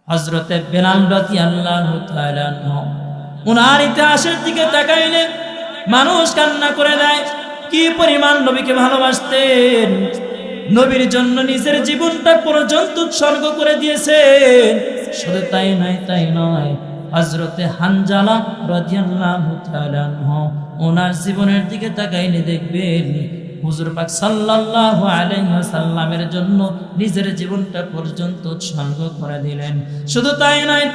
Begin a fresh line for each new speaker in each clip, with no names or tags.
হযরতে বেলাল রাদিয়াল্লাহু তাআলা আনহু উনার ইতিহাসের দিকে তাকাইলে মানুষ কান্না করে দেয়। কি পরিমাণ নবীকে ভালোবাসতেন, নবীর জন্য নিজের জীবনটা পর্যন্ত উৎসর্গ করে দিয়েছেন। শুধু তাই নয়, হযরতে হানজালা রাদিয়াল্লাহু তাআলা আনহু ওনার জীবনের দিকে তাকাইলে দেখবেন হুজুর পাক সাল্লাল্লাহু আলাইহি ওয়াসাল্লামের জন্য নিজের জীবনটা পর্যন্ত উৎসর্গ করে দিলেন। শুধু তাই নয়,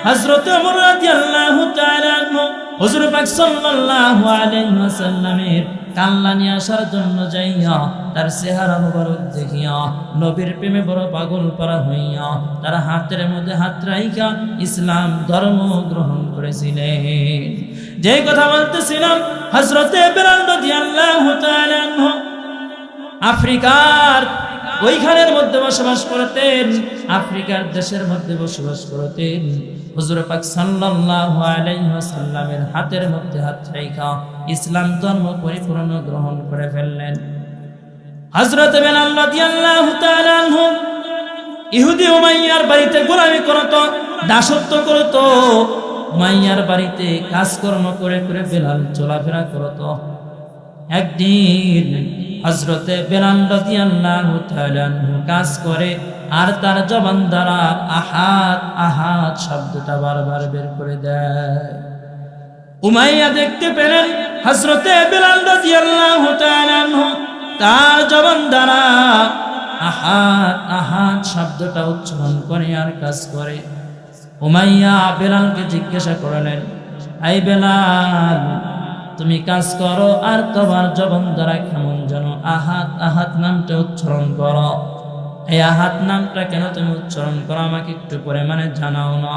হযরত ওমর রাদিয়াল্লাহু তাআলা আনহু হুজুর পাক সাল্লাল্লাহু আলাইহি ওয়াসাল্লামের কাল্লানি আসার জন্য যাইয়া তার চেহারা মোবারক দেখিয়া নবীর প্রেমে বড় পাগল পারা হইয়া তার হাতের মধ্যে হাত রাইখা ইসলাম ধর্ম গ্রহণ করেছিলেন। যে কথা বলতেছিলাম, হযরতে বেলাল রাদিয়াল্লাহু তাআলা আনহু আফ্রিকার ওইখানের মধ্যে বসবাস করতেন, আফ্রিকার দেশের মধ্যে বসবাস করতেন। হুজুর পাক সাল্লাল্লাহু আলাইহি ওয়াসাল্লামের হাতের মধ্যে হাত রাইখা ইসলাম ধর্ম পরিপূর্ণ গ্রহণ করে ফেললেন। হযরত বেলাল রাদিয়াল্লাহু তাআলা আনহু ইহুদি উমাইয়ার বাড়িতে গোলামি করত, দাসত্ব করত। উমাইয়ার বাড়িতে কাজকর্ম করে করে বেলাল চলাফেরা করত। একদিন হযরতে বেলাল রাদিয়াল্লাহু তাআলা আনহু কাজ করে আর তার জবান দ্বারা আহাদ আহাদ শব্দটা বারবার বের করে দেয়। উমাইয়া দেখতে পেলেন হযরতে বেলাল রাদিয়াল্লাহু তাআলা আনহু তার জবান দ্বারা আহাদ আহাদ শব্দটা উচ্চারণ করে আর কাজ করে। উমাইয়া বেলালকে জিজ্ঞাসা করলেন, এই বেলাল, তুমি কাজ করো আর তোমার জবান দ্বারা কেমন যেন আহাদ আহাদ নামটা উচ্চারণ করো। এই আহাদ নামটা কেন তুমি উচ্চারণ করো আমাকে একটু পরে জানাও না।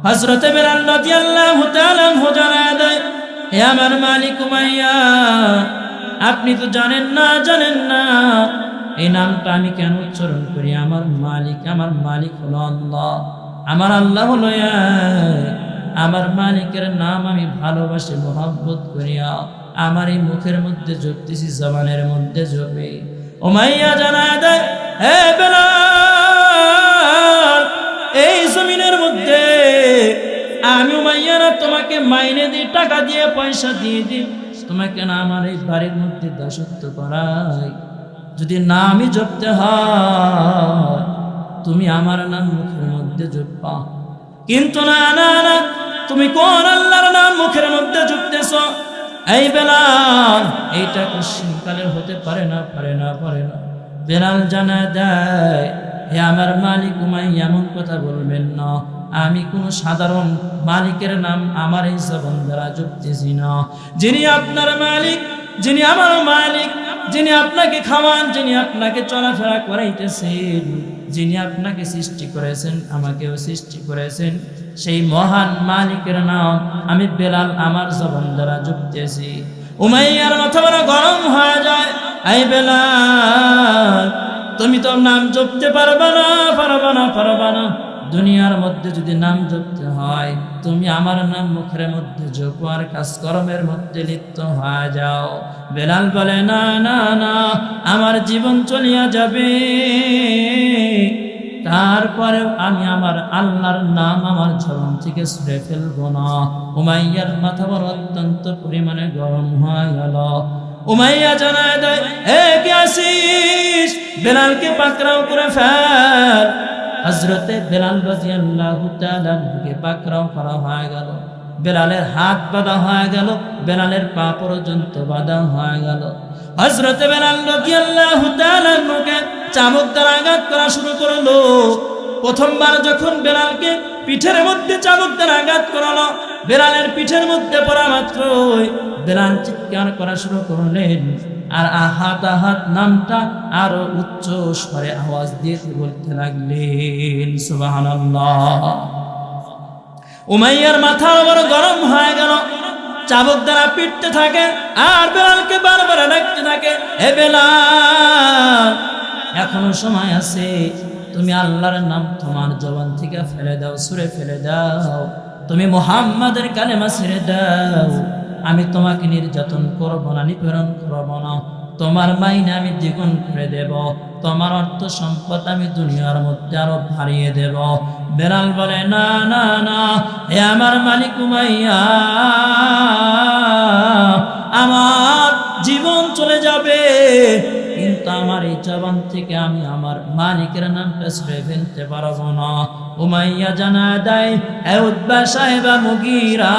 হযরতে বেলাল রাদিয়াল্লাহু তাআলা আনহু জানায় দেয়, হে আমার মালিক উমাইয়া, আপনি তো জানেন না এই নামটা আমি কেন উচ্চারণ করি। আমার মালিক হলো আল্লাহ, আমার আল্লাহ হলো এক। আমার মালিকের নাম আমি ভালোবাসি, মহব্বত করিয়া আমার এই মুখের মধ্যে জপতেছি, জবানের মধ্যে জপে। উমাইয়া জানায় দেয়, হে বেলাল, এই জমিনের মধ্যে আমি উমাইয়া না তোমাকে মাইনে দিই, টাকা দিয়ে পয়সা দিয়ে দিই, তোমাকে না আমার এই বাড়ির মধ্যে দাসত্ব করাই। যদি না আমি জপতে হয় তুমি আমার নাম মুখের মধ্যে জপবা, কিন্তু না, তুমি কোন আল্লাহর নাম মুখের মধ্যে জপতেছ? এই বেলাল, এইটা কোশ্চিনকালের হতে পারে না। বেলাল জানা দেয়, হে আমার মালিক উমাইয়া, এমন কথা বলবেন না। আমি কোনো সাধারণ মালিকের নাম আমার এই জবান দ্বারা জপতেছি না। যিনি আপনার মালিক, যিনি আমার মালিক, যিনি আপনাকে খাওয়ান, যিনি আপনাকে চলাফেরা করাইতেছেন, যিনি আপনাকে সৃষ্টি করেছেন, আমাকেও সৃষ্টি করেছেন, সেই মহান মালিকের নাম আমি বেলাল আমার জবান দ্বারা জপতেছি। উমাইয়ার মাথা বড় গরম হয়ে যায়, এই বেলাল, তুমি তো নাম জপতে পারবা না। দুনিয়ার মধ্যে যদি নাম জপতে হয় তুমি আমার নাম মুখের মধ্যে জপো আর কাজকর্মের মধ্যে লিপ্ত হয়ে যাও। বেলাল বলে, না, আমার জীবন চলিয়া যাবে, তারপরে আমি আমার আল্লাহর নাম আমার জবান থেকে ছুঁড়ে ফেলবো না। উমাইয়ার মাথা বড় অত্যন্ত পরিমাণে গরম হয়ে গেল। উমাইয়া জানায় দেয়, হে কে আসিস, বেলালকে পাকড়াও করে ফেল। হযরতে বেলাল রাদিয়াল্লাহু তাআলা আনহুকে পাকড়াও করা হয়ে গেল। বেলালের হাত বাঁধা হয়ে গেল, বেলালের পা পর্যন্ত বাঁধা হয়ে গেল। হযরতে বেলাল রাদিয়াল্লাহু তাআলা আনহুকে চাবুক দ্বারা আঘাত করা শুরু করলো। প্রথমবার যখন বেলালকে পিঠের মধ্যে চাবুক দ্বারা আঘাত করালো, বেলালের পিঠের মধ্যে পড়া মাত্রই বেলাল চিৎকার করা শুরু করলেন আর আহাদ আহাদ নামটা আরো উচ্চ স্বরে আওয়াজ দিয়ে বলতে লাগলেন, সুবহানাল্লাহ। উমাইয়ার মাথা বড় গরম হয়ে গেল, চাবুক দ্বারা পিটতে থাকে আর বেলালকে বারবার ডাকতে থাকে, হে বেলাল, এখনো সময় আছে, তুমি আল্লাহর নাম তোমার জবান থেকে ফেলে দাও, ছুঁড়ে ফেলে দাও, তুমি মুহাম্মাদের কালেমা ছেড়ে দাও। আমি তোমাকে নির্যাতন করব না, নিপীড়ন করব না, তোমার মাইনে আমি দ্বিগুণ করে দেব, তোমার অর্থ সম্পদ আমি দুনিয়ার মধ্যে আরো বাড়িয়ে দেব। বেলাল বলে, না না না, হে আমার মালিক উমাইয়া, আমার জীবন চলে যাবে, কিন্তু আমার এই জবান থেকে আমি আমার মালিকের নামটা ছেড়ে ফেলতে পারবো না। উমাইয়া জানা দেয়, হে উতবা সাহেবা মুগীরা,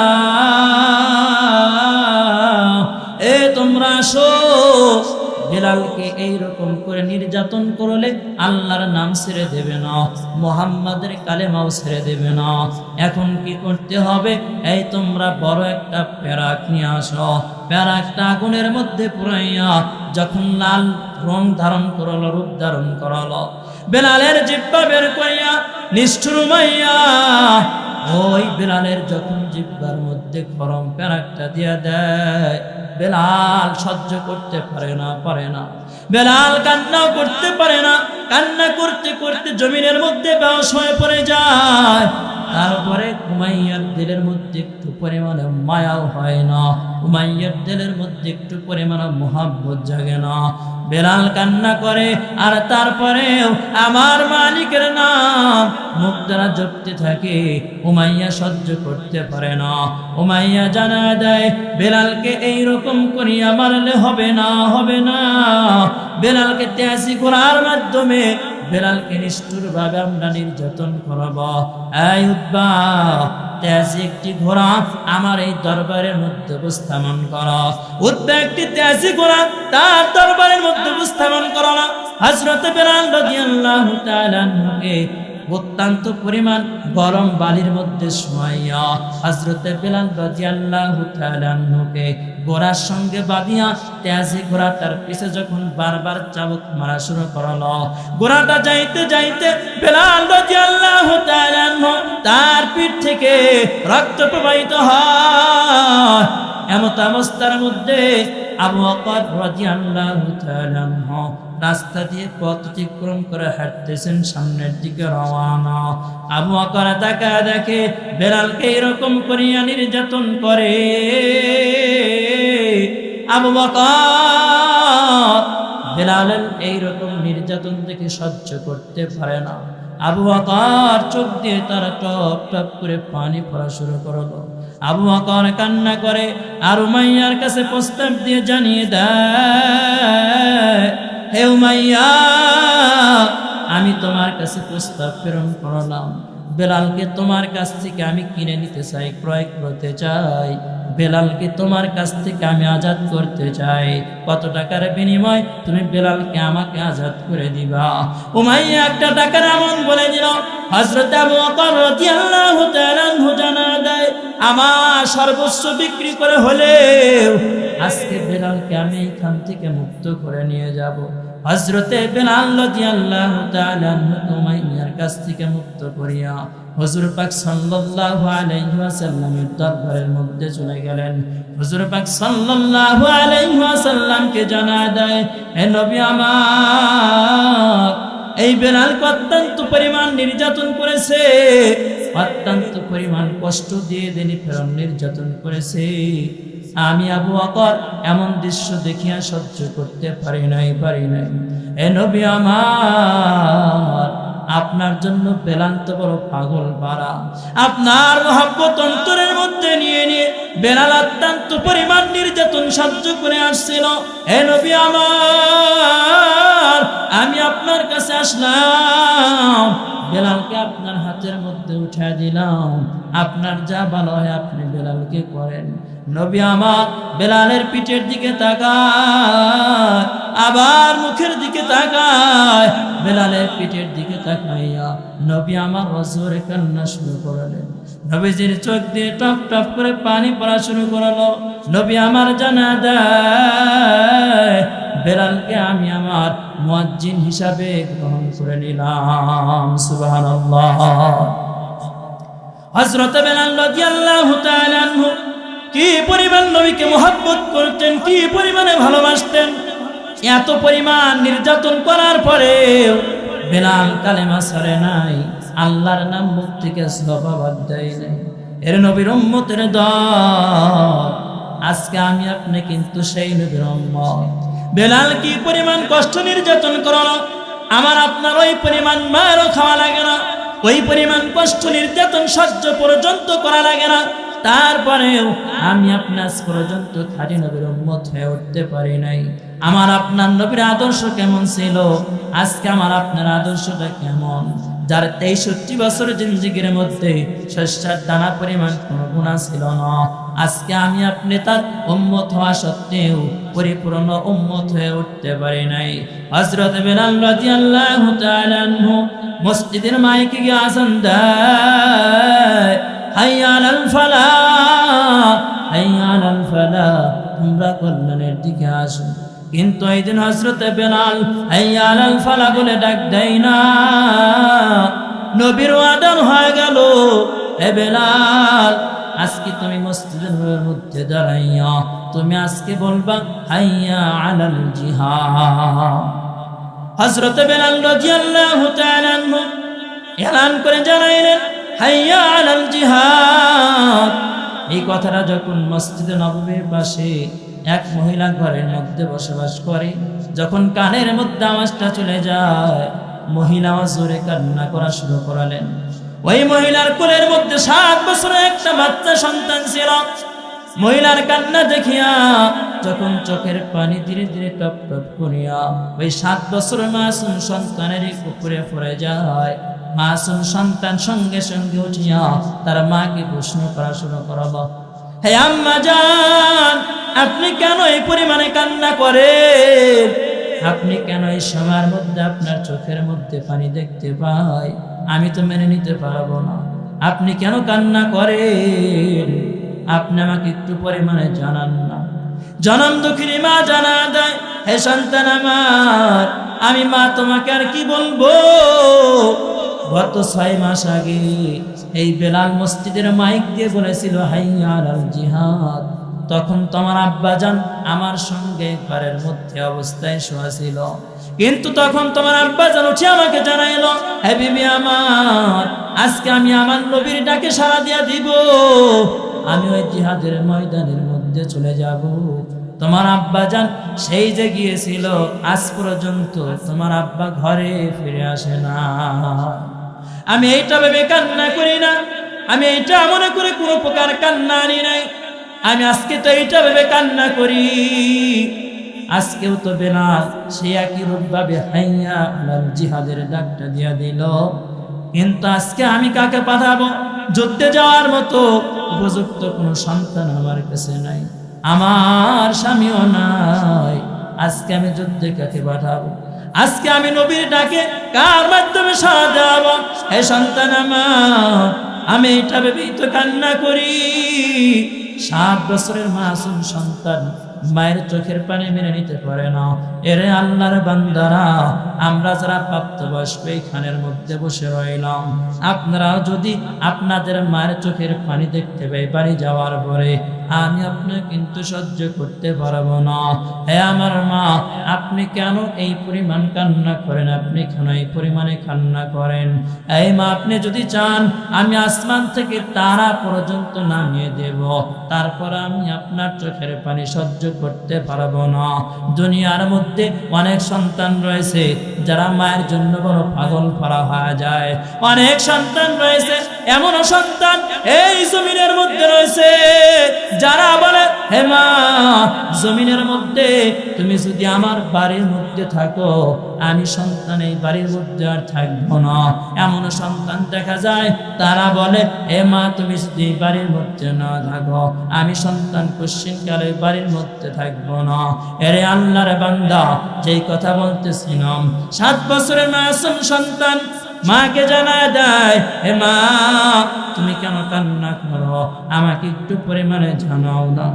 এ তোমরা আসো, বেলালকে এইরকম করে নির্যাতন করলে আল্লাহর নাম ছেড়ে দেবে না, মুহাম্মাদের কালেমাও ছেড়ে দেবে না। এখন কি করতে হবে? এই তোমরা বড় একটা পেরাক নিয়ে আসো, পেরাকটা আগুনের মধ্যে পুরাইয়া যখন লাল রং ধারণ করলো, রূপ ধারণ করলো, বেলালের জিহ্বা বের করিয়া নিষ্ঠুর উমাইয়া ওই বেলালের যখন জিহ্বার মধ্যে গরম পেরাকটা দিয়ে দেয়, বেলাল সহ্য করতে পারে না, বেলাল কান্নাও করতে পারে না, কান্না করতে করতে জমিনের মধ্যে বেহুশ হয়ে পড়ে যায়। তারপরে উমাইয়ার দিলের মধ্যে একটু পরিমাণে মায়াও হয় না, উমাইয়ার দিলের মধ্যে একটু পরিমাণে মোহাব্বত জাগে না। বেলাল কান্না করে, আর তারপরেও আমার মালিকের নাম মুখ দ্বারা জপতে থাকে। উমাইয়া সহ্য করতে পারে না। উমাইয়া জানা দেয়, বেলালকে এইরকম করিয়া মারলে হবে না, হবে না। বেলালকে তেয়াসি করার মাধ্যমে বেলালকে নিষ্ঠুরভাবে আমরা নির্যাতন করব। এই উতবা, তেয়াসি একটি ঘোড়া আমার এই দরবারের মধ্যে উপস্থাপন করো। উতবা একটি তেয়াসি ঘোড়া তার দরবারের মধ্যে উপস্থাপন করো না। হযরত বেলাল রাদিয়াল্লাহু তাআলা আনহুকে অত্যন্ত পরিমাণ গরম বালির মধ্যে শোয়াইয়া হযরতে বেলাল রাদিয়াল্লাহু তাআলা আনহুকে ঘোড়ার সঙ্গে বাঁধিয়া তেয়াজি ঘোড়াটার পিছে যখন বারবার চাবুক মারা শুরু করলো, ঘোড়াটা যাইতে যাইতে বেলাল রাদিয়াল্লাহু তাআলা আনহু তার পিঠ থেকে রক্ত প্রবাহিত হয়। এমত অবস্থার মধ্যে আবু বকর রাদিয়াল্লাহু তাআলা আনহু রাস্তা দিয়ে পথ অতিক্রম করে হাঁটতেছেন, সামনের দিকে রওনা। আবু বকর তাকায় দেখে বেলালকে এরকম করিয়া নির্যাতন করে। আবু বকর বেলালের এইরকম নির্যাতন দেখে সহ্য করতে পারে না। আবু বকর চোখ দিয়ে তারা টপ টপ করে পানি পড়া শুরু করলো। আবু বকর কান্না করে আর উমাইয়ার কাছে প্রস্তাব দিয়ে জানিয়ে দেয়, হে উমাইয়া, আমি তোমার কাছে প্রস্তাব প্রেরণ করলাম, বেলালকে তোমার কাছ থেকে আমি কিনে নিতে চাই, ক্রয় করতে চাই। বেলালকে তোমার কাছ থেকে আমি আজাদ করতে চাই। কত টাকার বিনিময় তুমি বেলালকে আমাকে আজাদ করে দিবা? উমাইয়া একটা টাকার আমন বলে দিল। হযরত আবু বকর রাদিয়াল্লাহু তাআলা আনহু জানা দেয়, আমার সর্বস্ব বিক্রি করে হলেও আজকে বেলালকে আমি এখান থেকে মুক্ত করে নিয়ে যাব। হযরতে বেলাল রাদিয়াল্লাহু তাআলা আনহু উমাইয়ার কাছ থেকে মুক্ত করিয়া হুজুর পাক সাল্লাল্লাহু আলাইহি ওয়াসাল্লামের দরবারের মধ্যে চলে গেলেন। হুজুর পাক সাল্লাল্লাহু আলাইহি ওয়াসাল্লামকে জানা দেয়, হে নবী আমার, এই বেলালকে অত্যন্ত পরিমাণ নির্যাতন করেছে, অত্যন্ত পরিমাণ কষ্ট দিয়ে দেনি ফেরন নির্যাতন করেছে। আমি আবু বকর এমন দৃশ্য দেখিয়া সহ্য করতে পারি নাই। হে নবী আমার, আপনার জন্য বেলাল তো বড় পাগল পারা। আপনার মহব্বত অন্তরের মধ্যে নিয়ে নিয়ে বেলাল অত্যন্ত পরিমাণ নির্যাতন সহ্য করে আসছিল। হে নবী আমার, আমি আপনার কাছে আসলাম, বেলালকে আপনার হাতের মধ্যে উঠা দিলাম, আপনার যা ভালো হয় আপনি বেলালকে করেন। নবী আমার বেলালের পিঠের দিকে তাকায়, আবার মুখের দিকে তাকায়, বেলালের পিঠের দিকে তাকাইয়া নবী আমার অজোরে কান্না শুরু করলেন। নবীজির চোখ দিয়ে টপ টপ করে পানি পড়া শুরু করলো। নবী আমার জানা দেয়, বেলালকে আমি আমার মুয়াজ্জিন হিসাবে গ্রহণ করে নিলাম। সুবহানাল্লাহ। হযরত বেলাল রাদিয়াল্লাহু তাআলা আনহু কি পরিমাণ নবীকে মহব্বত করতেন, কি পরিমাণে ভালোবাসতেন। এত পরিমাণ নির্যাতন করার পরেও বেলাল কালেমা ছাড়ে নাই, আল্লাহর নাম মুখ থেকে বাদ দেয় নাই। এর নবীর উম্মতের দল, আজকে আমি আপনি কিন্তু সেই নবীর উম্মত। বেলাল কি পরিমাণ কষ্ট নির্যাতন করলো, আমার আপনার ওই পরিমাণ মারও খাওয়া লাগে না, ওই পরিমাণ কষ্ট নির্যাতন সহ্য পর্যন্ত করা লাগে না। তারপরেও আমি আপনার পর্যন্ত খাঁটি নবীর উম্মত হয়ে উঠতে পারি নাই। আমার আপনার নবীর আদর্শ কেমন ছিল, আজকে আমার আপনার আদর্শটা কেমন? যার 63 বছর জিন্দেগির মধ্যে শস্যের দানা পরিমাণ কোনো গুনাহ ছিল না, আজকে আমি আপনি তার উম্মত হওয়া সত্ত্বেও পরিপূর্ণ উম্মত হয়ে উঠতে পারি নাই। হযরত বেলাল রাদিয়াল্লাহু তাআলা আনহু মসজিদের মাইকে গিয়ে আযান দেয়, হাইয়া আলাল ফালাহ, হাইয়া আলাল ফালাহ, তোমরা কল্যাণের দিকে আসো। কিন্তু এই দিন হযরত বেলাল হাইয়া আলাল ফালাহ বলে ডাক দেয় না। নবীর আদান হয়ে গেল, হে বেলাল আজকে তুমি মসজিদের মধ্যে দাঁড়াইয়া তুমি আজকে বলবা হাইয়া আলাল জিহাদ। হযরত বেলাল রাদিয়াল্লাহু তাআলা আনহু এলান করে জানাইলেন হাইয়া আলাল জিহাদ। এই কথাটা যখন মসজিদে নববীর পাশে এক মহিলা ঘরের মধ্যে বসবাস করে, যখন কানের মধ্যে আওয়াজটা চলে যায়, মহিলা জোরে কান্না করা শুরু করালেন। ওই মহিলার কোলের মধ্যে 7 বছরের একটা বাচ্চা সন্তান ছিল। মহিলার কান্না দেখিয়া যখন চোখের পানি ধীরে ধীরে টপ টপ করিয়া ওই 7 বছরের মাসুম সন্তানের উপরে পড়ে যায়, মাসুম সন্তান সঙ্গে সঙ্গে উঠিয়া তার মাকে প্রশ্ন করা শুরু করলো, হে আম্মা জান, আপনি কেন এই পরিমাণে কান্না করেন? আপনি কেন এই সময়ের মধ্যে আপনার চোখের মধ্যে পানি দেখতে পাই? আমি তো মেনে নিতে পারবো না। আপনি কেন কান্না করেন? আপনি আমাকে একটু পরিমাণে জানান না। জনম দুঃখিনী মা জানা দেয়, হে সন্তান আমার, আমি মা তোমাকে আর কি বলবো। গত 6 মাস আগে এই বেলাল মসজিদের মাইক দিয়ে বলেছিল হাইয়া আলাল জিহাদ। তখন তোমার আব্বাজান আমার সঙ্গে ঘরের মধ্যে অবস্থায় শোয়া ছিল, কিন্তু তখন তোমার আব্বাজান উঠে আমাকে জানাইলো, হে বিবি আমার, আজকে আমি আমার নবীর ডাকে সাড়া দিয়া দিব, আমি ওই জিহাদের ময়দানের মধ্যে চলে যাব। তোমার আব্বাজান সেই যে গিয়েছিল, আজ পর্যন্ত তোমার আব্বা ঘরে ফিরে আসে না। আমি এইটা ভেবে কান্না করি না, আমি এইটা মনে করে কোনো প্রকার কান্না আনি নাই। আমি আজকে তো এইটা ভেবে কান্না করি, আজকেও তো বেলাল সে একই রূপভাবে হাইয়া আলাল জিহাদের ডাকটা দিয়া দিল। কিন্তু আজকে আমি কাকে পাঠাবো? যুদ্ধে যাওয়ার মতো উপযুক্ত কোনো সন্তান আমার কাছে নাই, আমার স্বামীও নাই। আজকে আমি যুদ্ধে কাকে পাঠাবো? আজকে আমি নবীর ডাকে কার মাধ্যমে সাড়া দেব? হে সন্তান আমার, আমি এটা ভেবেই তো কান্না করি। 7 বছরের মাসুম সন্তান মায়ের চোখের পানি মেনে নিতে পারে না। এরে আল্লাহর বান্দারা, আমরা যারা প্রাপ্তবয়স্ক এইখানের মধ্যে বসে রইলাম, আপনারাও যদি আপনাদের মায়ের চোখের পানি দেখতে পাই বাড়ি যাওয়ার পরে, আমি আপনাকে কিন্তু সহ্য করতে পারবো না। হে আমার মা, আপনি কেন এই পরিমাণ কান্না করেন? আপনি কেন এই পরিমাণে কান্না করেন? এই মা, আপনি যদি চান আমি আসমান থেকে তারা পর্যন্ত নামিয়ে দেব, তারপর আমি আপনার চোখের পানি সহ্য করতে পারবো না। দুনিয়ার মধ্যে অনেক সন্তান রয়েছে যারা মায়ের জন্য বড় পাগল করা হয়ে যায়। অনেক সন্তান রয়েছে, এমন সন্তান এই জমিনের মধ্যে রয়েছে যারা বলে, হে মা, জমিনের মধ্যে তুমি যদি আমার বাড়ির মধ্যে থাকো, আমি সন্তান এই বাড়ির মধ্যে আর থাকবো না। এমন সন্তান দেখা যায়, তারা বলে, হে মা, তুমি যদি বাড়ির মধ্যে না থাকো, আমি সন্তান কোশ্চিনকালে বাড়ির মধ্যে থাকবো না। এরে আল্লাহর বান্দা, যেই কথা বলতেছিলাম, 7 বছরের মাসুম সন্তান মাকে জানায় দেয়, হে মা, তুমি কেন কান্না করো? আমাকে একটু পরিমাণে জানাও না।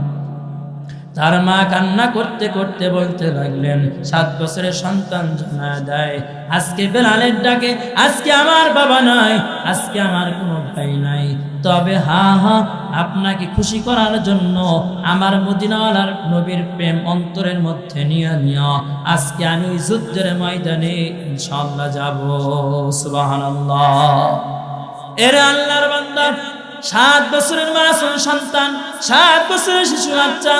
তার মা কান্না করতে করতে বলতে লাগলেন, 7 বছরের সন্তান জানায় দেয়, আজকে বেলালের ডাকে আজকে আমার বাবা নাই, আজকে আমার কোনো ভাই নাই, তবে আপনাকে খুশি করার জন্য আমার মদিনাওয়ালার নবীর প্রেম অন্তরের মধ্যে নিয়ে আজকে আমি যুদ্ধের ময়দানে ইনশাআল্লাহ যাব। সুবহানাল্লাহ। এর আল্লাহর বান্দা, 7 বছরের মাসুম সন্তান, 7 বছরের শিশু বাচ্চা,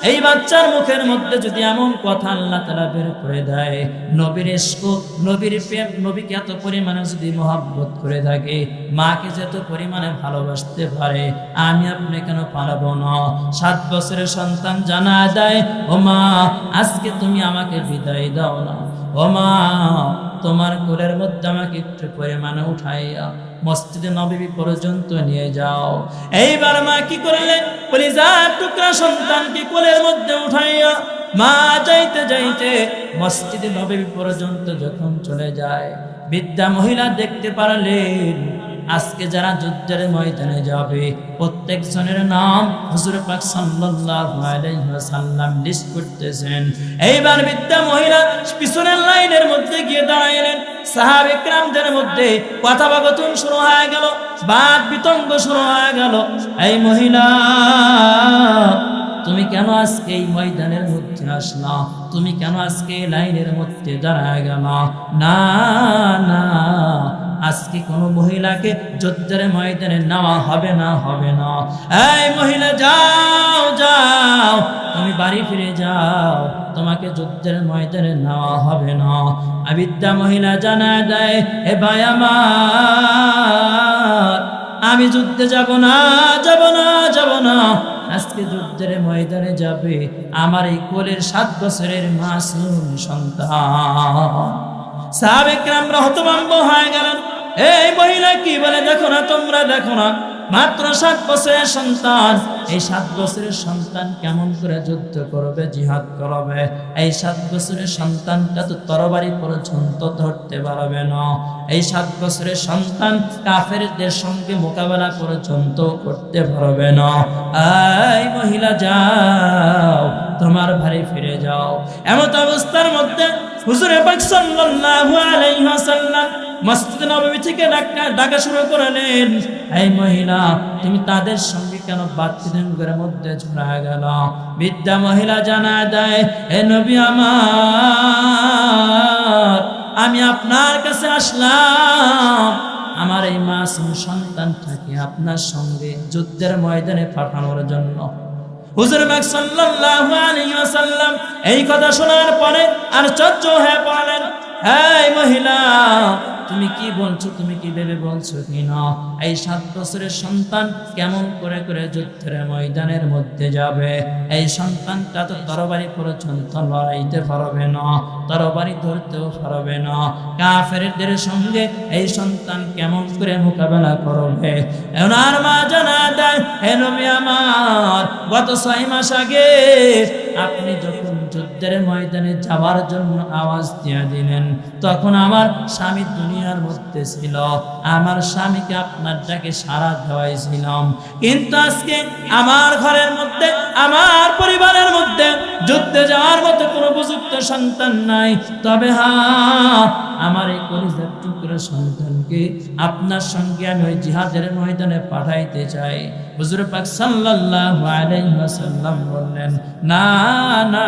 এই বাচ্চার মুখের মধ্যে যদি এমন কথা আল্লাহ তাআলা বের করে দেয়, নবীর ইশক, নবীর প্রেম, নবীকে এত পরিমাণে যদি মহব্বত করে থাকে, মাকে যত পরিমাণে ভালোবাসতে পারে, আমি আপনি কেন পারবো না? 7 বছরের সন্তান জানা দেয়, ও মা আজকে তুমি আমাকে বিদায় দাও না, ও মা তোমার কোলের মধ্যে আমাকে একটু পরিমাণে উঠাইয়া মসজিদে নববী পর্যন্ত নিয়ে যাও। এইবার মা কি করলেন? কলিজার টুকরা সন্তানকে কোলের মধ্যে উঠাইয়া মা যাইতে যাইতে মসজিদে নববী পর্যন্ত যখন চলে যায়, বৃদ্ধা মহিলা দেখতে পারলেন আজকে যারা যুদ্ধের ময়দানে যাবে প্রত্যেকজনের নাম হুজুর পাক সাল্লাল্লাহু আলাইহি ওয়াসাল্লাম লিস্ট করতেছেন। এইবার বৃদ্ধা মহিলা পিছনের লাইনের মধ্যে গিয়ে দাঁড়াইলেন। সাহাবে কেরামদের মধ্যে কথাবাকথন শুরু হয়ে গেল, বাদ বিতঙ্গ শুরু হয়ে গেল। এই মহিলা তুমি কেন আজকে এই ময়দানের মধ্যে আসলা? তুমি কেন আজকে লাইনের মধ্যে দাঁড়ায় গেল? না না, আজকে কোনো মহিলাকে যুদ্ধের ময়দানে নেওয়া হবে না, হবে না। এই মহিলা যাও যাও, তুমি বাড়ি ফিরে যাও, তোমাকে যুদ্ধের ময়দানে নেওয়া হবে না। বৃদ্ধা মহিলা জানা দেয়, এ ভাই আমার, আমি যুদ্ধে যাব না, যাব না, যাব না। আজকে যুদ্ধের ময়দানে যাবে আমার এই কোলের 7 বছরের মাসুম সন্তান। সাহাবে কেরামরা হতভম্ব হয়ে গেলেন। এই মহিলা কি বলে দেখো না, তোমরা দেখো না, মাত্র 7 বছরের সন্তান, এই 7 বছরের সন্তান কেমন করে যুদ্ধ করবে, জিহাদ করবে? এই 7 বছরের সন্তানটা তো তরবারি পর্যন্ত ধরতে পারবে না। এই 7 বছরের সন্তান কাফেরদের সঙ্গে মোকাবেলা পর্যন্ত করতে পারবে না। এই মহিলা যাও, তোমার বাড়ি ফিরে যাও। এমত অবস্থার মধ্যে হুজুর পাক সাল্লাল্লাহু আলাইহি ওয়াসাল্লাম মসজিদ নববী থেকে ডাকা শুরু করলেন, এই মহিলা তুমি তাদের সঙ্গে কেন বাতিদের মধ্যে ঝরা গেল? বৃদ্ধা মহিলা জানা দেয়, হে নবী আমার, আমি আপনার কাছে আসলাম আমার এই মাসুম সন্তানটাকে আপনার সঙ্গে যুদ্ধের ময়দানে পাঠানোর জন্য। হুজুর পাক সাল্লাল্লাহু আলাইহি ওয়াসাল্লাম এই কথা শোনার পরে আশ্চর্য হয়ে পড়লেন। এই মহিলা তুমি কি বলছো? তুমি কি ভেবে বলছো কিনা এই 7 বছরের সন্তান কেমন করে করে যুদ্ধের ময়দানের মধ্যে যাবে? এই সন্তানটা তো তরবারি পর্যন্ত লড়াইতে পারবে না, তরবারি ধরতেও পারবে না। কাফেরদের সঙ্গে এই সন্তান কেমন করে মোকাবেলা করবে? ওনার মা জানা দেয়, হে নবী আমার, গত 6 মাস আগে আপনি যখন যুদ্ধের ময়দানে যাওয়ার জন্য আওয়াজ দিয়ে দিলেন, তখন আমার স্বামী দুনিয়ার মধ্যে ছিল, আমার স্বামীকে আপনার ডাকে সাড়া দেওয়াইছিলাম। কিন্তু আজকে আমার ঘরের মধ্যে, আমার পরিবারের মধ্যে যুদ্ধে যাওয়ার মতো কোনো উপযুক্ত সন্তান নাই। তবে হ্যাঁ, আমার এই কলিজার টুকরা সন্তানকে আপনার সঙ্গে আমি ওই জিহাদের ময়দানে পাঠাইতে চাই। হুজুর পাক সাল্লাল্লাহু আলাইহি ওয়াসাল্লাম বললেন, না না,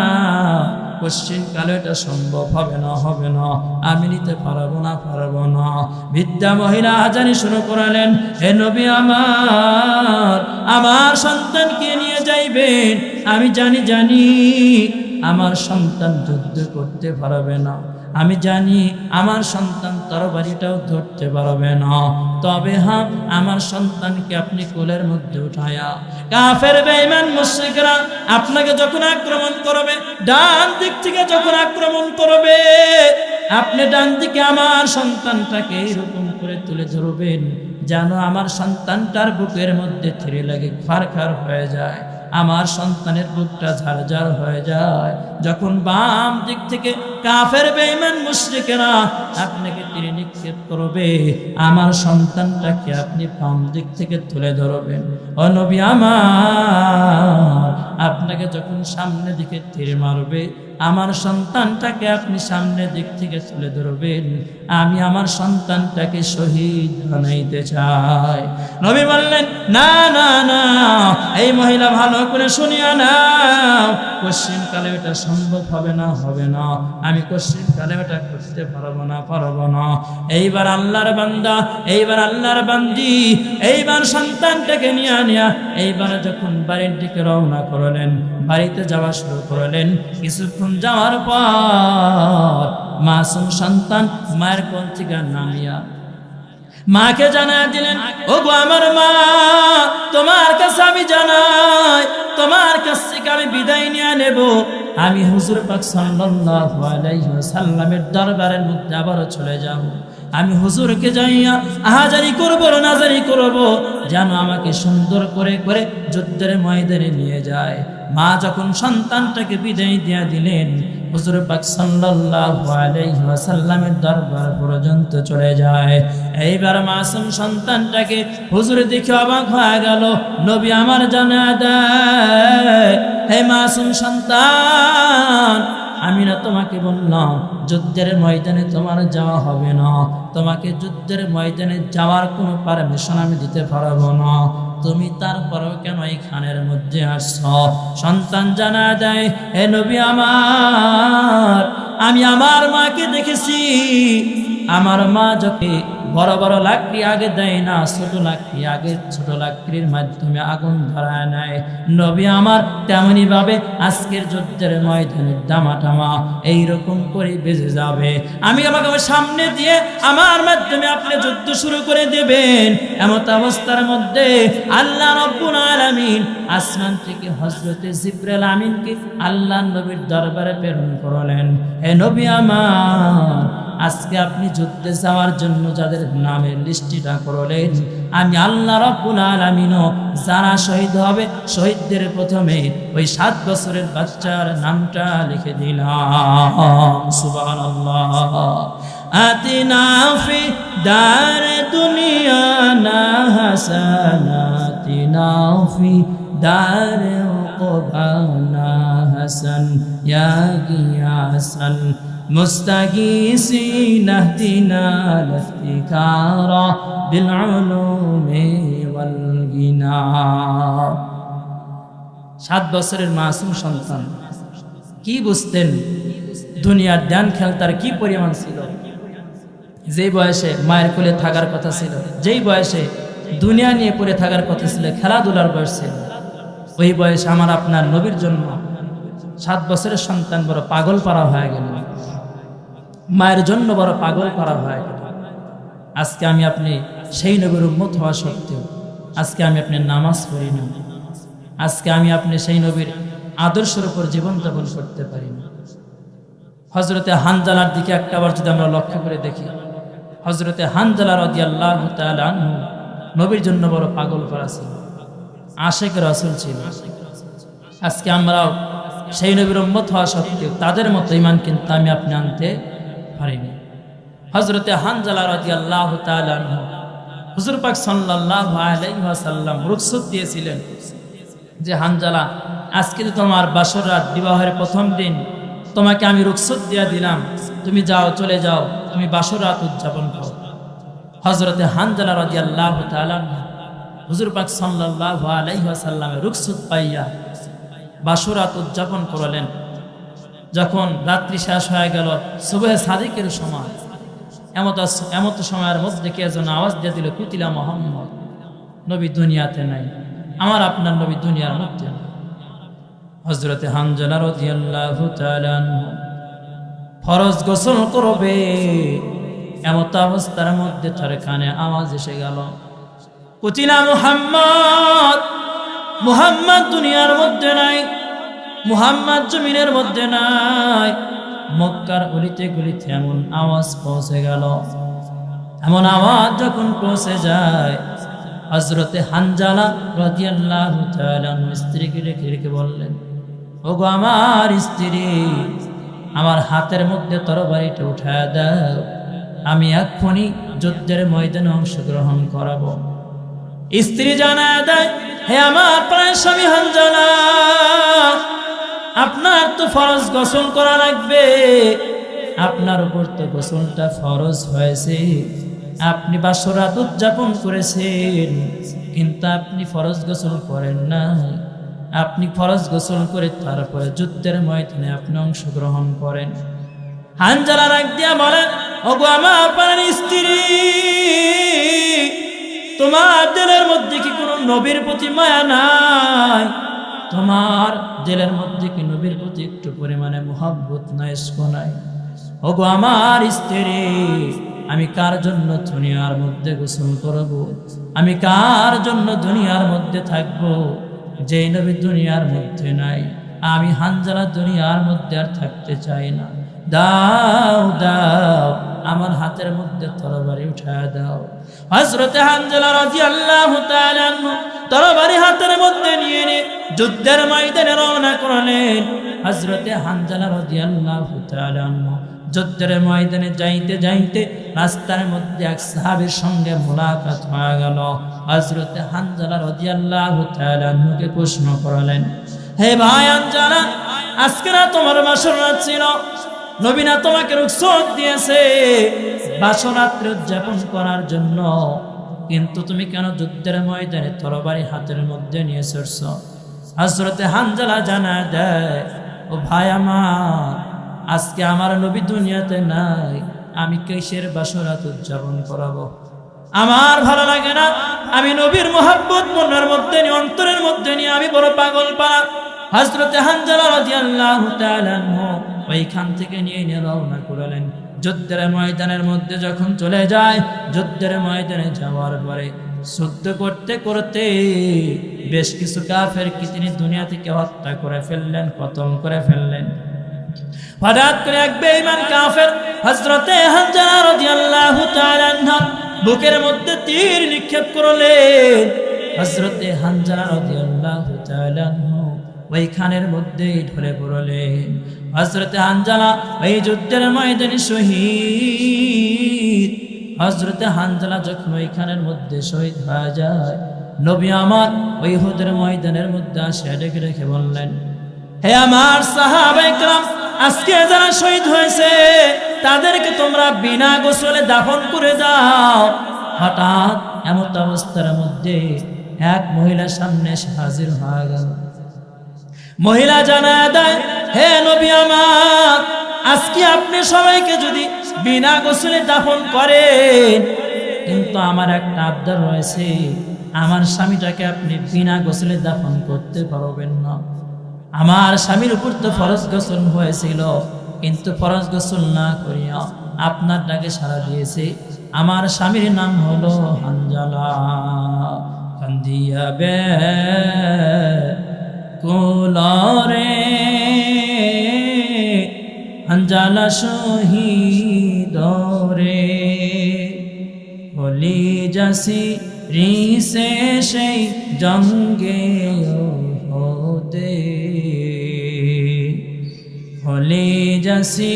কোশ্চিন কালে এটা সম্ভব হবে না, হবে না, আমি নিতে পারবো না, পারবো না। বৃদ্ধা মহিলা আজানি শুরু করালেন, হে নবী আমার, আমার সন্তানকে নিয়ে যাইবেন। আমি জানি আমার সন্তান যুদ্ধ করতে পারবে না, আমি জানি আমার সন্তান তরবারিটাও ধরতে পারবে না। তবে হ্যাঁ, আমার সন্তানকে আপনি কোলের মধ্যে উঠায়া, কাফের বেঈমান মুশরিকরা আপনাকে যখন আক্রমণ করবে, ডান দিক থেকে যখন আক্রমণ করবে, আপনি ডান দিকে আমার সন্তানটাকে এরকম করে তুলে ধরবেন যেন আমার সন্তানটার বুকের মধ্যে থিরে লাগে, খারখার হয়ে যায়, আমার সন্তানের বুকটা ঝাড়ঝাড় হয়ে যায়। যখন বাম দিক থেকে কাফের বেঈমান মুশরিকেরা আপনাকে তীর নিক্ষেপ করবে, আমার সন্তানটাকে আপনি বাম দিক থেকে তুলে ধরবেন। ও নবী আমার, আপনাকে যখন সামনে দিকে তীর মারবে, আমার সন্তানটাকে আপনি সামনের দিক থেকে তুলে ধরবেন। আমি আমার সন্তানটাকে শহীদ বানাইতে চাই। নবী বললেন, না না না, এই মহিলা ভালো করে শুনিয়া নাও, কোশ্চিন কালে এটা সম্ভব হবে না, হবে না, আমি কোশ্চিন কালে এটা করতে পারবো না, পারবো না। এইবার আল্লাহর বান্দা, এইবার আল্লাহর বান্দি, এইবার সন্তানটাকে নিয়ে এইবার যখন বাড়ির দিকে রওনা করো করলেন, বাড়িতে যাওয়া শুরু করলেন। কিছুক্ষণ যাওয়ার পর মাসুম সন্তান মায়ের কোল থেকে নামিয়া মাকে জানায় দিলেন, ওগো আমার মা, তোমার কাছে আমি জানাই, তোমার কাছ থেকে আমি বিদায় নিয়ে নেব। আমি হুজুর পাক সাল্লাল্লাহু আলাইহি ওয়াসাল্লামের দরবারের মধ্যে আবার চলে যাব। আমি হুজুরকে যাইয়া আহাজারি করব, নাজারি করব, যেন আমাকে সুন্দর করে করে যুদ্ধের ময়দানে নিয়ে যায়। মা যখন সন্তানটাকে বিদায় দিয়ে দিলেন, হুজুর পাক সাল্লাল্লাহু আলাইহি ওয়াসাল্লামের দরবার পর্যন্ত চলে যায়। এইবার মাসুম সন্তানটাকে হুজুর দেখে অবাক হয়ে গেল। নবী আমার জানায়া দেয়, হে মাসুম সন্তান, আমি না তোমাকে বললাম যুদ্ধের ময়দানে তোমার যাওয়া হবে না, তোমাকে যুদ্ধের ময়দানে যাওয়ার কোনো পারমিশন আমি দিতে পারবো না, তুমি তারপরেও কেন এই খানের মধ্যে আসছো? সন্তান জানা দেয়, হে নবী আমার, আমি আমার মাকে দেখেছি, আমার মা যখন বড় বড় লাকড়ি আগে দেয় না, ছোট লাকড়ি আগে ছোট লাকড়ির মাধ্যমে আগুন ধরায় নেয়। নবী আমার তেমনি ভাবে আজকের যুদ্ধের ময়দানের দামাটামা এইরকম করে বেজে যাবে। আমি আমাকে সামনে দিয়ে আমার মাধ্যমে আপনি যুদ্ধ শুরু করে দেবেন। এমত অবস্থার মধ্যে আল্লাহ রাব্বুল আলামিন আসমান থেকে হযরতে জিবরাইল আমিনকে আল্লাহ নবীর দরবারে প্রেরণ করলেন। হে নবী আমার, আজকে আপনি যুদ্ধে যাওয়ার জন্য যাদের নামের লিস্টিটা করলেন, আমি আল্লাহ রাব্বুল আলামিনও যারা শহীদ হবে শহীদদের প্রথমে ওই 7 বছরের বাচ্চার নামটা লিখে দিলাম। সুবহানাল্লাহ। আতিনা ফি দার দুনিয়া না হাসানাতিনা ফি দার উকবানা হাসান ইয়া গিয়াসাল মুস্তাগীসিন ইহদিনা লিফতিকারা বিল উলুমি ওয়াল গিনা। 7 বছরের মাসুম সন্তান কি বুঝতেন? দুনিয়ার ধ্যান খেল তার কি পরিমাণ ছিল? যেই বয়সে মায়ের কোলে থাকার কথা ছিল, যেই বয়সে দুনিয়া নিয়ে পড়ে থাকার কথা ছিল, খেলাধুলার বয়স ছিল, ওই বয়সে আমার আপনার নবীর জন্য 7 বছরের সন্তান বড় পাগল পারা হয়ে গেল, মায়ের জন্য বড় পাগল পারা হয়ে গেল। আজকে আমি আপনি সেই নবীর উম্মত হওয়া সত্ত্বেও আজকে আমি আপনি নামাজ পড়ি না, আজকে আমি আপনি সেই নবীর আদর্শের উপর জীবন যাপন করতে পারি না। হযরতে হানজালার দিকে একটাবার যদি আমরা লক্ষ্য করে দেখি, হযরতে হানজালা রাদিয়াল্লাহু তাআলা আনহু নবীর জন্য বড় পাগল পারা ছিল, আশিক রাসূল ছিল। আজকে আমরাও সেই নবীর উম্মত হওয়া সত্ত্বেও তাদের মতো ঈমান কিন্তু আমি আপনি আনতে পারিনি। হযরতে হানজালা রাদিয়াল্লাহু তাআলা আনহু হুজুর পাক সাল্লাল্লাহু আলাইহি ওয়াসাল্লাম রুখসত দিয়েছিলেন যে, হানজালা, আজকে তো তোমার বাসর রাত, বিবাহের প্রথম দিন, তোমাকে আমি রুখসত দিয়ে দিলাম, তুমি যাও, চলে যাও, তুমি বাসর রাত উদযাপন করো। হযরতে হানজালা রাদিয়াল্লাহু তাআলা হুজুর পাক সাল্লাল্লাহু আলাইহি ওয়াসাল্লামের রুখসত পাইয়া বাসর রাত উদযাপন করলেন। যখন রাত্রি শেষ হয়ে গেল, সুবহে সাদিকের সময়, এমত সময়ের মধ্যে কে যেন আওয়াজ দিয়ে দিল, কুতিলা মুহাম্মদ, নবী দুনিয়াতে নাই, আমার আপনার নবী দুনিয়ার মধ্যে নাই। হযরতে হানজালা রাদিয়াল্লাহু তাআলা আনহু ফরজ গোসল করবে, এমত অবস্থার মধ্যে তার কানে আওয়াজ এসে গেল, কুতিলা মুহাম্মদ, মুহাম্মদ দুনিয়ার মধ্যে নাই, মুহাম্মদ জমিনের মধ্যে নাই। মক্কার গলিতে গলিতে এমন আওয়াজ পৌঁছে গেল। এমন আওয়াজ যখন পৌঁছে যায়, হযরতে হানজালা রাদিয়াল্লাহু তাআলা স্ত্রীকে রেখে রেখে বললেন, ওগো আমার স্ত্রী, আমার হাতের মধ্যে তরবারিটা উঠায় দাও, আমি এক্ষুনি যুদ্ধের ময়দানে অংশগ্রহণ করাবো। স্ত্রী জানায় দেয়, হে আমার প্রাণের স্বামী হানজালা, আপনার তো ফরজ গোসল করা লাগবে, আপনার উপর তো গোসলটা ফরজ হয়েছে, আপনি বাসর রাত উদযাপন করেছেন, কিন্তু আপনি ফরজ গোসল করেন না। আপনি ফরজ গোসল করে তারপরে যুদ্ধের ময়দানে আপনি অংশগ্রহণ করেন। হানজালা রাগ দিয়া বলেন, ওগো আমার প্রাণের স্ত্রী, তোমার দিলের মধ্যে কি কোনো নবীর প্রতি মায়া নাই? তোমার দিলের মধ্যে কি নবীর প্রতি একটু পরিমাণে মোহাব্বত নাই, ইশক নাই? ওগো আমার স্ত্রী, আমি কার জন্য দুনিয়ার মধ্যে গোসল করব? আমি কার জন্য দুনিয়ার মধ্যে থাকব? যে নবী দুনিয়ার মধ্যে নাই, আমি হানজালা দুনিয়ার মধ্যে আর থাকতে চাই না। দাও দাও, আমার হাতের মধ্যে তরবারি উঠায় দাও। হযরতে হানজালা রাদিয়াল্লাহু তাআলা আনহু তরবারি হাতের মধ্যে নিয়ে যুদ্ধের ময়দানে রওনা করলেন। হযরতে হানজালা রাদিয়াল্লাহু তাআলা আনহু যুদ্ধের ময়দানে যাইতে যাইতে রাস্তার মধ্যে এক সাহাবীর সঙ্গে মোলাকাত হয়ে গেল। হযরতে হানজালা রাদিয়াল্লাহু তাআলা আনহুকে প্রশ্ন করলেন, হে ভাই হানজালা, আজকে না তোমার বাসর রাত ছিল? নবী না তোমাকে রুখসত দিয়েছে বাসরাত্রি উদযাপন করার জন্য, কিন্তু তুমি কেন যুদ্ধের ময়দানে তরবারি হাতের মধ্যে নিয়ে এসেছ? হযরতে হানজালা জানা দেয়, ও ভাই আমার, আজকে আমার নবী দুনিয়াতে নাই, আমি কিসের বাসরাত উদযাপন করাবো? আমার ভালো লাগে না, আমি নবীর মোহাব্বত মনের মধ্যে নিয়ে, অন্তরের মধ্যে নিয়ে আমি বড় পাগল পাড়া। হযরতে হানজালা রাদিয়াল্লাহু তাআলা আনহু ওইখান থেকে নিয়ে রওনা করলেন। যুদ্ধের ময়দানের মধ্যে যখন চলে যায়, যুদ্ধের ময়দানে যাওয়ার পরে যুদ্ধ করতে করতে বেশ কিছু কাফেরকে তিনি দুনিয়া থেকে হত্যা করে ফেললেন, খতম করে ফেললেন। হঠাৎ করে এক বেঈমান কাফের হযরতে হানজালা রাদিয়াল্লাহু তাআলা আনহু বুকের মধ্যে তীর নিক্ষেপ করলেন। হযরতে হানজালা রাদিয়াল্লাহু তাআলা আনহু ওইখানের মধ্যেই ঢলে পড়লেন। হযরতে হানজালা এই যুদ্ধের ময়দানে শহীদ। হযরতে হানজালা যখন ওইখানের মধ্যে শহীদ হয়ে যায়, নবী আমার ওই উহুদের ময়দানের মধ্যে আসে ডেকে রেখে বললেন, হে আমার সাহাবায়ে কেরাম, আজকে যারা শহীদ হয়েছে তাদেরকে তোমরা বিনা গোসলে দাফন করে দাও। হঠাৎ এমন অবস্থার মধ্যে এক মহিলা সামনে এসে হাজির হয়ে গেল। মহিলা জানায় দেয়, হে নবী আমার, আজকে আপনি সবাইকে যদি বিনা গোসলে দাফন করেন, কিন্তু আমার একটা আবদার রয়েছে, আমার স্বামীটাকে আপনি বিনা গোসলে দাফন করতে পারবেন না। আমার স্বামীর উপর তো ফরজ গোসল হয়েছিল, কিন্তু ফরজ গোসল না করিয়া আপনার ডাকে সাড়া দিয়েছে। আমার স্বামীর নাম হলো হানজালা। কান্দিয়া বে কোলারে হানজালা শহীদ রে, হলি যাসি রিসে সেই জঙ্গে হতে, হলি যাসি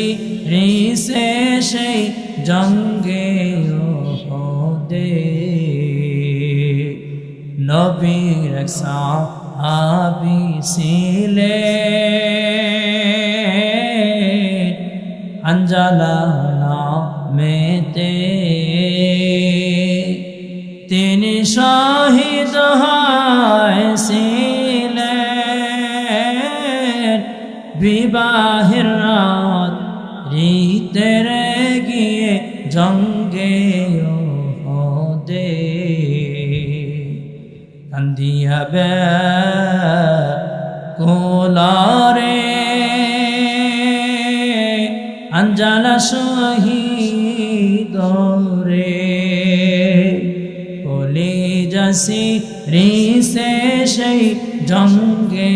রিসে সেই জঙ্গে হতে। নবীর এক সাহাবী ছিলেন হানজালা নামেতে, তিনি শহীদ হয়েছিলেন বিবাহের রাত রিতের গিয়ে জঙ্গে ওহদে। কান্দিয়া বে কোলারে হানজালা শহীদ রে, হলি যাসি রিসে সেই জঙ্গে